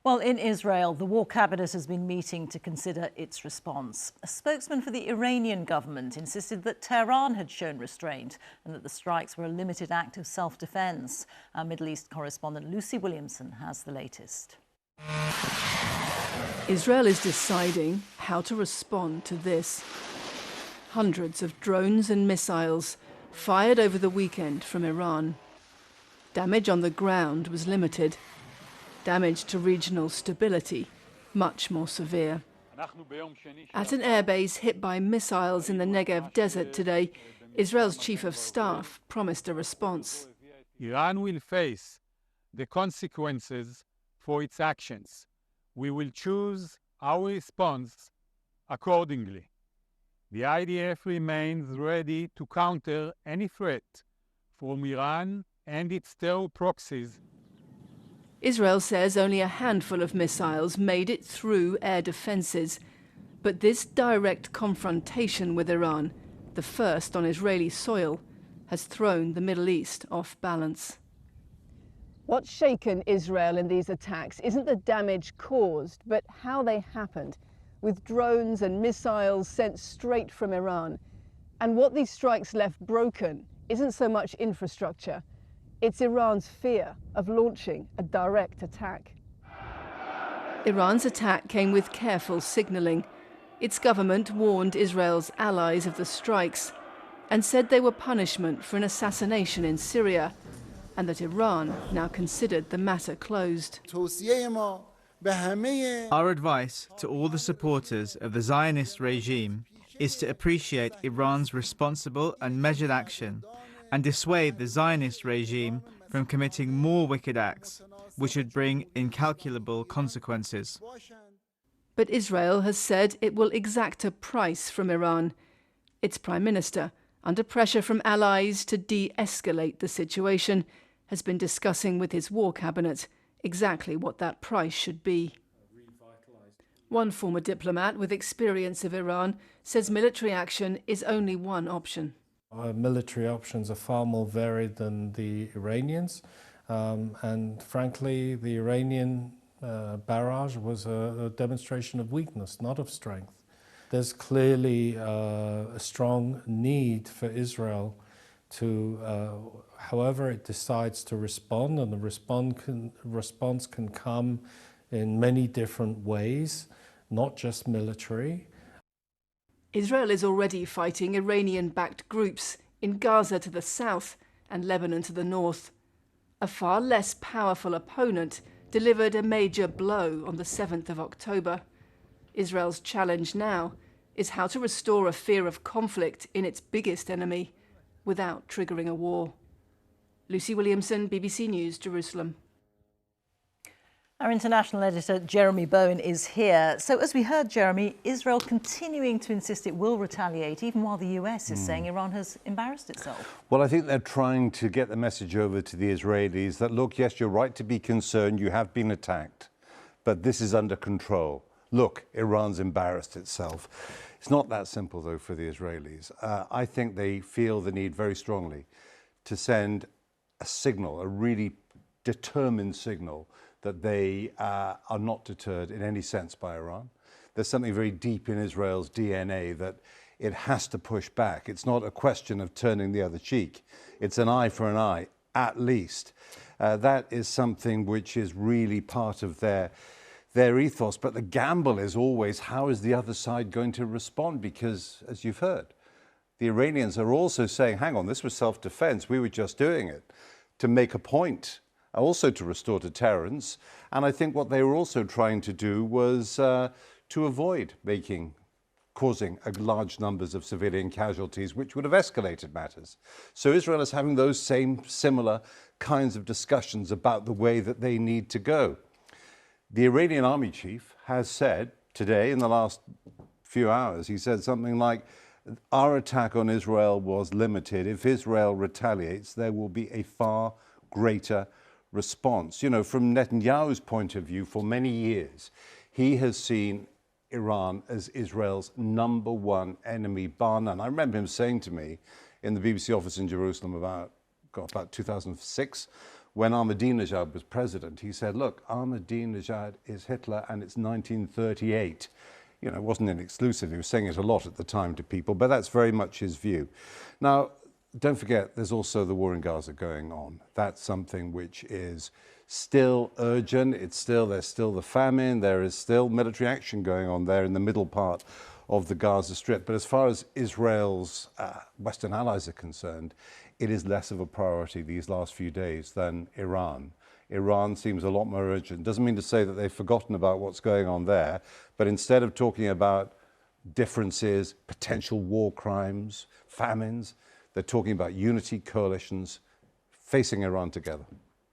Well, in Israel, the war cabinet has been meeting to consider its response. A spokesman for the Iranian government insisted that Tehran had shown restraint and that the strikes were a limited act of self-defense. Our Middle East correspondent Lucy Williamson has the latest. Israel is deciding how to respond to this. Hundreds of drones and missiles fired over the weekend from Iran. Damage on the ground was limited. Damage to regional stability, much more severe. At an airbase hit by missiles in the Negev desert today, Israel's chief of staff promised a response. Iran will face the consequences for its actions. We will choose our response accordingly. The IDF remains ready to counter any threat from Iran and its terror proxies. Israel says only a handful of missiles made it through air defences. But this direct confrontation with Iran, the first on Israeli soil, has thrown the Middle East off balance. What's shaken Israel in these attacks isn't the damage caused, but how they happened, with drones and missiles sent straight from Iran. And what these strikes left broken isn't so much infrastructure. It's Iran's fear of launching a direct attack. Iran's attack came with careful signalling. Its government warned Israel's allies of the strikes and said they were punishment for an assassination in Syria, and that Iran now considered the matter closed. Our advice to all the supporters of the Zionist regime is to appreciate Iran's responsible and measured action and dissuade the Zionist regime from committing more wicked acts, which would bring incalculable consequences. But Israel has said it will exact a price from Iran. Its prime minister, under pressure from allies to de-escalate the situation, has been discussing with his war cabinet exactly what that price should be. One former diplomat with experience of Iran says military action is only one option. Our military options are far more varied than the Iranians, and frankly the Iranian barrage was a demonstration of weakness, not of strength. There's clearly a strong need for Israel to, however it decides to respond, and the response can come in many different ways, not just military. Israel is already fighting Iranian-backed groups in Gaza to the south and Lebanon to the north. A far less powerful opponent delivered a major blow on the 7th of October. Israel's challenge now is how to restore a fear of conflict in its biggest enemy without triggering a war. Lucy Williamson, BBC News, Jerusalem. Our international editor, Jeremy Bowen, is here. So as we heard, Jeremy, Israel continuing to insist it will retaliate, even while the US is saying Iran has embarrassed itself. Well, I think they're trying to get the message over to the Israelis that, look, yes, you're right to be concerned. You have been attacked, but this is under control. Look, Iran's embarrassed itself. It's not that simple, though, for the Israelis. I think they feel the need very strongly to send a signal, a really determined signal, that they are not deterred in any sense by Iran. There's something very deep in Israel's DNA that it has to push back. It's not a question of turning the other cheek. It's an eye for an eye, at least. That is something which is really part of their ethos. But the gamble is always, how is the other side going to respond? Because, as you've heard, the Iranians are also saying, hang on, this was self-defense. We were just doing it to make a point, also to restore deterrence. And I think what they were also trying to do was to avoid causing large numbers of civilian casualties, which would have escalated matters. So Israel is having those similar kinds of discussions about the way that they need to go. The Iranian army chief has said today, in the last few hours, he said something like, our attack on Israel was limited. If Israel retaliates, there will be a far greater response. You know, from Netanyahu's point of view, for many years, he has seen Iran as Israel's #1 enemy, bar none. I remember him saying to me in the BBC office in Jerusalem about 2006, when Ahmadinejad was president, he said, look, Ahmadinejad is Hitler and it's 1938. You know, it wasn't an exclusive. He was saying it a lot at the time to people, but that's very much his view. Now, don't forget, there's also the war in Gaza going on. That's something which is still urgent. There's still the famine. There is still military action going on there in the middle part of the Gaza Strip. But as far as Israel's Western allies are concerned, it is less of a priority these last few days than Iran. Iran seems a lot more urgent. Doesn't mean to say that they've forgotten about what's going on there, but instead of talking about differences, potential war crimes, famines, they're talking about unity, coalitions, facing Iran together.